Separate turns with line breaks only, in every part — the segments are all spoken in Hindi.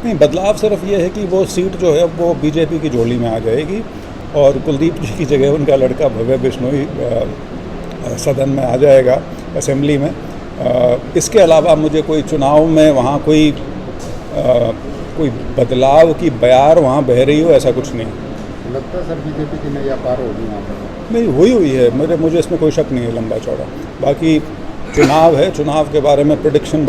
नहीं, बदलाव सिर्फ ये है कि वो सीट जो है वो बीजेपी की झोली में आ जाएगी और कुलदीप जी की जगह उनका लड़का भव्य बिश्नोई सदन में आ जाएगा, असेंबली में। इसके अलावा मुझे कोई चुनाव में वहाँ कोई बदलाव की बयार वहाँ बह रही हो, ऐसा कुछ नहीं
लगता है। सर बीजेपी की नैया पार होगी वहाँ पर?
नहीं, हुई है, मुझे इसमें कोई शक नहीं है लंबा चौड़ा। बाकी चुनाव है, चुनाव के बारे में प्रेडिक्शन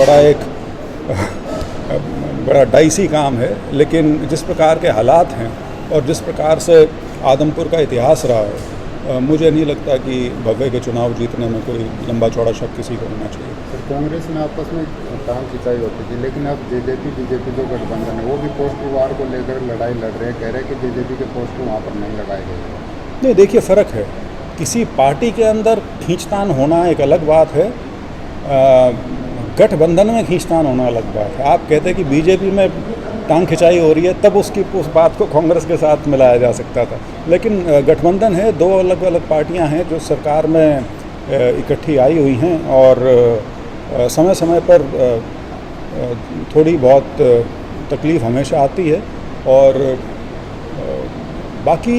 बड़ा डाइसी काम है, लेकिन जिस प्रकार के हालात हैं और जिस प्रकार से आदमपुर का इतिहास रहा है, मुझे नहीं लगता कि भव्य के चुनाव जीतने में कोई लंबा चौड़ा शक किसी को होना चाहिए।
सर कांग्रेस में आपस में टांग खिंचाई होती थी, लेकिन अब बीजेपी जो गठबंधन है वो भी पोस्ट वार को लेकर लड़ाई लड़ रहे हैं, कह रहे हैं कि बीजेपी के पोस्ट वहाँ पर नहीं लगाए गए।
नहीं, देखिए फ़र्क है, किसी पार्टी के अंदर खींचतान होना एक अलग बात है, गठबंधन में खींचतान होना अलग बात है। आप कहते हैं कि बीजेपी में टांग खिंचाई हो रही है, तब उस बात को कांग्रेस के साथ मिलाया जा सकता था, लेकिन गठबंधन है, दो अलग अलग पार्टियां हैं जो सरकार में इकट्ठी आई हुई हैं और समय समय पर थोड़ी बहुत तकलीफ़ हमेशा आती है। और बाकी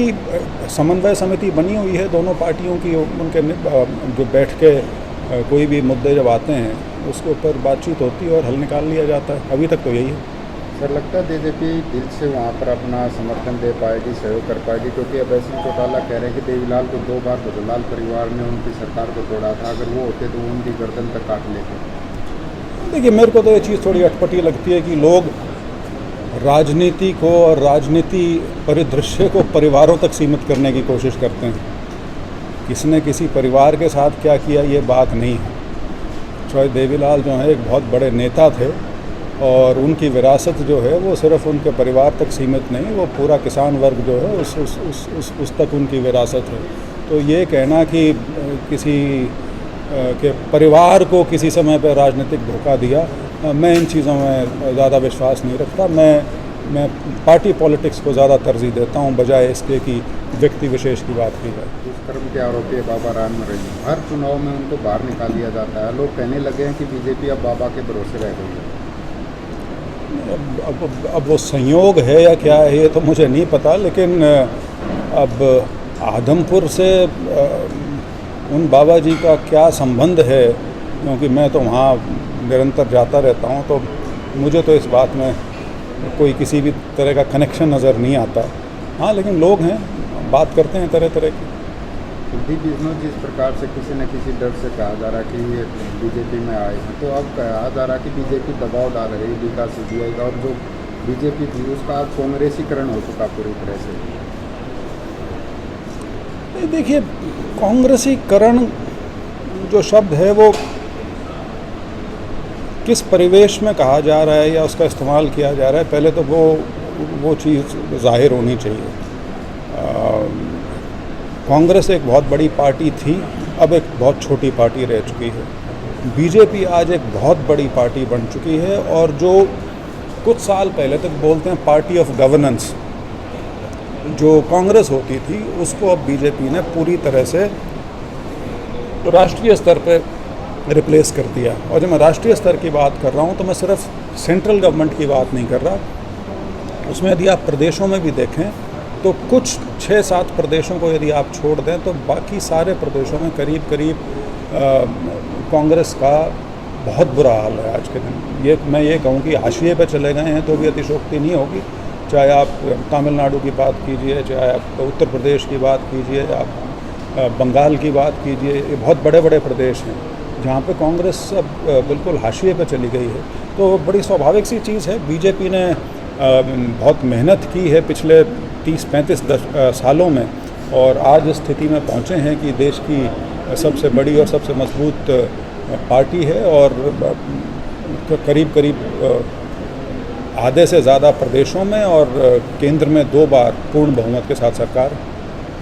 समन्वय समिति बनी हुई है दोनों पार्टियों की, उनके जो बैठ के कोई भी मुद्दे जब आते हैं उसके ऊपर बातचीत होती है और हल निकाल लिया जाता है। अभी तक तो यही है।
सर लगता है बीजेपी दिल से वहाँ पर अपना समर्थन दे पाएगी, सहयोग कर पाएगी, क्योंकि अभय सिंह चौटाला कह रहे हैं कि देवीलाल को 2 बार भजनलाल परिवार ने उनकी सरकार को तोड़ा था, अगर वो होते तो उनकी गर्दन तक काट लेते।
देखिए, मेरे को तो ये चीज़ थोड़ी अटपटी लगती है कि लोग राजनीति को और राजनीति परिदृश्य को परिवारों तक सीमित करने की कोशिश करते हैं। किसने किसी परिवार के साथ क्या किया ये बात नहीं है। चौधरी देवीलाल जो हैं एक बहुत बड़े नेता थे और उनकी विरासत जो है वो सिर्फ उनके परिवार तक सीमित नहीं, वो पूरा किसान वर्ग जो है उस तक उनकी विरासत है। तो ये कहना कि किसी के परिवार को किसी समय पर राजनीतिक धोखा दिया, मैं इन चीज़ों में ज़्यादा विश्वास नहीं रखता। मैं पार्टी पॉलिटिक्स को ज़्यादा तरजीह देता हूँ बजाय इसके कि व्यक्ति विशेष की बात की जाए।
दुष्कर्म के आरोपी है बाबा राम रहीम, हर चुनाव में उनको बाहर निकाल दिया जाता है। लोग कहने लगे हैं कि बीजेपी अब बाबा के भरोसे रह गई है।
अब वो संयोग है या क्या है ये तो मुझे नहीं पता, लेकिन अब आदमपुर से उन बाबा जी का क्या संबंध है, क्योंकि मैं तो वहाँ निरंतर जाता रहता हूँ, तो मुझे तो इस बात में कोई किसी भी तरह का कनेक्शन नज़र नहीं आता। हाँ, लेकिन लोग हैं, बात करते हैं तरह तरह की।
कुलदीप बिश्नोई जिस प्रकार से किसी न किसी डर से कहा जा रहा है कि ये बीजेपी में आए हैं, तो अब कहा जा रहा है कि बीजेपी दबाव डाल रही है विकास सीबीआई का, और जो बीजेपी थी उसका अब कांग्रेसीकरण हो चुका पूरी तरह से।
देखिए, कांग्रेसीकरण जो शब्द है वो किस परिवेश में कहा जा रहा है या उसका इस्तेमाल किया जा रहा है, पहले तो वो चीज़ ज़ाहिर होनी चाहिए। कांग्रेस एक बहुत बड़ी पार्टी थी, अब एक बहुत छोटी पार्टी रह चुकी है। बीजेपी आज एक बहुत बड़ी पार्टी बन चुकी है और जो कुछ साल पहले तक बोलते हैं पार्टी ऑफ गवर्नेंस जो कांग्रेस होती थी, उसको अब बीजेपी ने पूरी तरह से राष्ट्रीय स्तर पर रिप्लेस कर दिया। और जब मैं राष्ट्रीय स्तर की बात कर रहा हूँ तो मैं सिर्फ सेंट्रल गवर्नमेंट की बात नहीं कर रहा, उसमें यदि आप प्रदेशों में भी देखें तो कुछ 6-7 प्रदेशों को यदि आप छोड़ दें तो बाकी सारे प्रदेशों में करीब करीब कांग्रेस का बहुत बुरा हाल है आज के दिन। मैं ये कहूँ कि हाशिए पर चले गए हैं तो भी अतिशोक्ति नहीं होगी। चाहे आप तमिलनाडु की बात कीजिए, चाहे आप उत्तर प्रदेश की बात कीजिए, आप बंगाल की बात कीजिए, ये बहुत बड़े बड़े प्रदेश हैं जहाँ पे कांग्रेस अब बिल्कुल हाशिए पर चली गई है। तो बड़ी स्वाभाविक सी चीज़ है। बीजेपी ने बहुत मेहनत की है पिछले 30-35 सालों में और आज इस स्थिति में पहुँचे हैं कि देश की सबसे बड़ी और सबसे मजबूत पार्टी है और करीब करीब आधे से ज़्यादा प्रदेशों में और केंद्र में 2 बार पूर्ण बहुमत के साथ सरकार।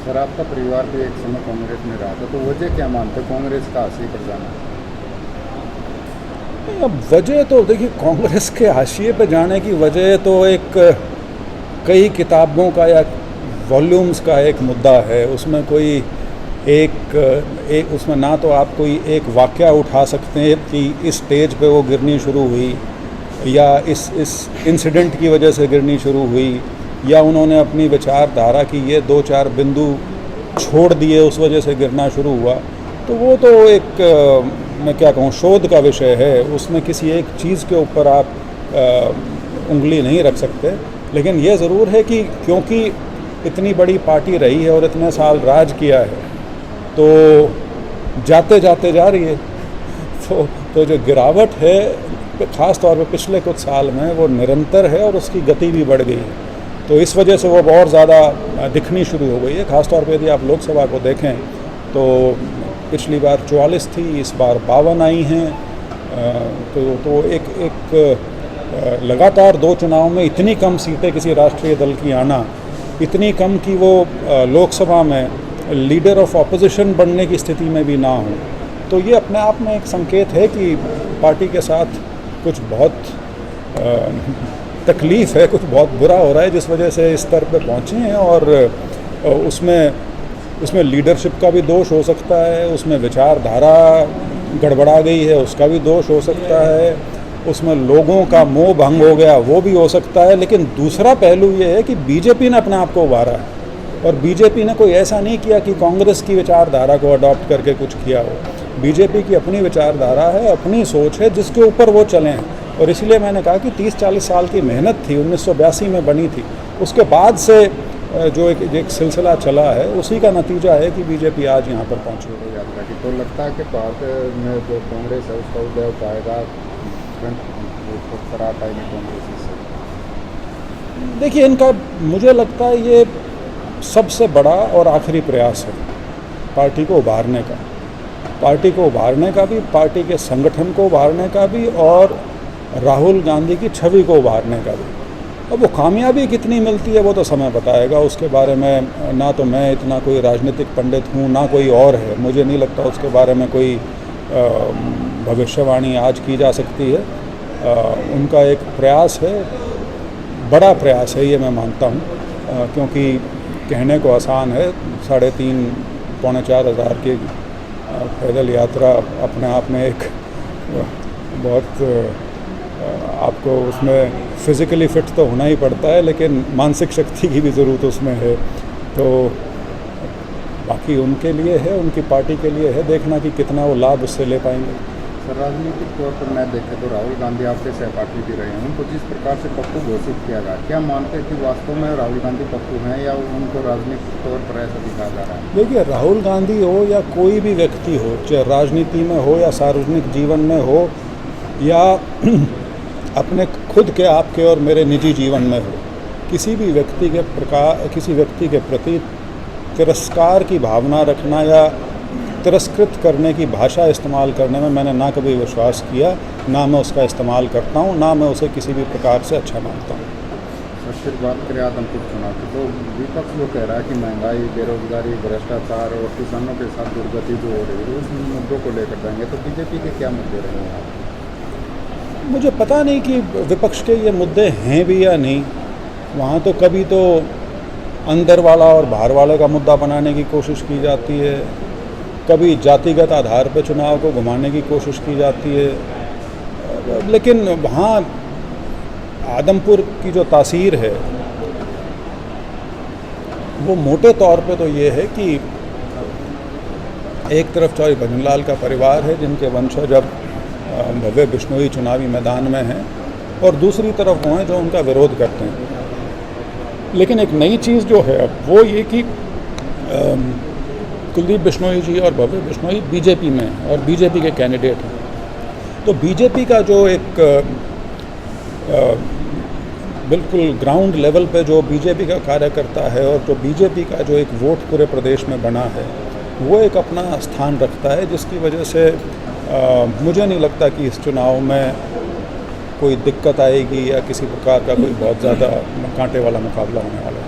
सर आपका परिवार भी एक समय कांग्रेस में रहा था, तो वजह क्या मानते कांग्रेस का हाशिए पर जाना?
अब वजह तो देखिए, कांग्रेस के हाशिए पर जाने की वजह तो कई किताबों का या वॉल्यूम्स का एक मुद्दा है। उसमें कोई एक उसमें ना तो आप कोई एक वाक़या उठा सकते हैं कि इस स्टेज पे वो गिरनी शुरू हुई या इस इंसिडेंट की वजह से गिरनी शुरू हुई, या उन्होंने अपनी विचारधारा की ये 2-4 बिंदु छोड़ दिए उस वजह से गिरना शुरू हुआ, तो वो तो एक मैं क्या कहूँ, शोध का विषय है। उसमें किसी एक चीज़ के ऊपर आप उंगली नहीं रख सकते। लेकिन ये ज़रूर है कि क्योंकि इतनी बड़ी पार्टी रही है और इतने साल राज किया है, तो जाते जाते जा रही है। तो जो गिरावट है ख़ास तौर पे पिछले कुछ साल में, वो निरंतर है और उसकी गति भी बढ़ गई है। तो इस वजह से वो और ज़्यादा दिखनी शुरू हो गई है। ख़ास तौर पे यदि आप लोकसभा को देखें तो पिछली बार 44 थी, इस बार 52 आई हैं। तो एक लगातार 2 चुनाव में इतनी कम सीटें किसी राष्ट्रीय दल की आना, इतनी कम कि वो लोकसभा में लीडर ऑफ ऑपोजिशन बनने की स्थिति में भी ना हो, तो ये अपने आप में एक संकेत है कि पार्टी के साथ कुछ बहुत तकलीफ़ है, कुछ बहुत बुरा हो रहा है, जिस वजह से इस स्तर पे पहुँचे हैं। और उसमें लीडरशिप का भी दोष हो सकता है, उसमें विचारधारा गड़बड़ा गई है उसका भी दोष हो सकता है, उसमें लोगों का मोह भंग हो गया वो भी हो सकता है। लेकिन दूसरा पहलू ये है कि बीजेपी ने अपने आप को उभारा है, और बीजेपी ने कोई ऐसा नहीं किया कि कांग्रेस की विचारधारा को अडॉप्ट करके कुछ किया हो। बीजेपी की अपनी विचारधारा है, अपनी सोच है, जिसके ऊपर वो चले हैं। और इसलिए मैंने कहा कि 30-40 साल की मेहनत थी, 1982 में बनी थी, उसके बाद से जो एक सिलसिला चला है, उसी का नतीजा है कि बीजेपी आज यहाँ पर पहुँची है।
यात्रा की तो लगता है कि भारत में जो कांग्रेस है उसका उदय हो पाएगा, कांग्रेस से।
देखिए, इनका मुझे लगता है ये सबसे बड़ा और आखिरी प्रयास है पार्टी को उभारने का, पार्टी को उभारने का भी, पार्टी के संगठन को उभारने का भी, और राहुल गांधी की छवि को उभारने का भी। अब वो कामयाबी कितनी मिलती है वो तो समय बताएगा, उसके बारे में ना तो मैं इतना कोई राजनीतिक पंडित हूँ ना कोई और है, मुझे नहीं लगता उसके बारे में कोई भविष्यवाणी आज की जा सकती है। उनका एक प्रयास है, बड़ा प्रयास है, ये मैं मानता हूँ, क्योंकि कहने को आसान है, 3,500-4 हज़ार की पैदल यात्रा अपने आप में एक बहुत आपको उसमें फ़िज़िकली फ़िट तो होना ही पड़ता है, लेकिन मानसिक शक्ति की भी ज़रूरत उसमें है। तो बाकी उनके लिए है, उनकी पार्टी के लिए है, देखना कि कितना वो लाभ उससे ले पाएंगे।
सर, राजनीतिक तौर पर मैं देखें तो राहुल गांधी आपके सहपाठी भी रहे हैं, उनको जिस प्रकार से पप्पू घोषित किया गया, क्या मानते हैं कि वास्तव में राहुल गांधी पप्पू हैं या उनको राजनीतिक तौर पर ऐसा दिखाया जा रहा है?
देखिए, राहुल गांधी हो या कोई भी व्यक्ति हो, चाहे राजनीति में हो या सार्वजनिक जीवन में हो या अपने खुद के, आपके और मेरे निजी जीवन में हो, किसी व्यक्ति के प्रति तिरस्कार की भावना रखना या तिरस्कृत करने की भाषा इस्तेमाल करने में मैंने ना कभी विश्वास किया, ना मैं उसका इस्तेमाल करता हूँ, ना मैं उसे किसी भी प्रकार से अच्छा मानता हूँ।
सर, फिर बात करें आदमपुर चुनाव की, तो विपक्ष वो कह रहा है कि महंगाई, बेरोजगारी, भ्रष्टाचार और किसानों के साथ दुर्गति जो हो रही है, उस मुद्दों को लेकर जाएंगे, तो बीजेपी के क्या मुद्दे रहेंगे?
मुझे पता नहीं कि विपक्ष के ये मुद्दे हैं भी या नहीं। वहाँ तो कभी तो अंदर वाला और बाहर वाले का मुद्दा बनाने की कोशिश की जाती है, कभी जातिगत आधार पर चुनाव को घुमाने की कोशिश की जाती है। लेकिन वहाँ आदमपुर की जो तासीर है वो मोटे तौर पे तो ये है कि एक तरफ चौधरी भजनलाल का परिवार है, जिनके वंशज अब भव्य बिश्नोई चुनावी मैदान में हैं, और दूसरी तरफ वो हैं जो उनका विरोध करते हैं। लेकिन एक नई चीज़ जो है अब वो ये कि कुलदीप बिश्नोई जी और भव्य बिश्नोई बीजेपी में हैं और बीजेपी के कैंडिडेट हैं। तो बीजेपी का जो एक बिल्कुल ग्राउंड लेवल पे जो बीजेपी का कार्यकर्ता है और जो बीजेपी का जो एक वोट पूरे प्रदेश में बना है, वो एक अपना स्थान रखता है, जिसकी वजह से मुझे नहीं लगता कि इस चुनाव में कोई दिक्कत आएगी या किसी प्रकार का कोई बहुत ज़्यादा कांटे वाला मुकाबला होने वाला है।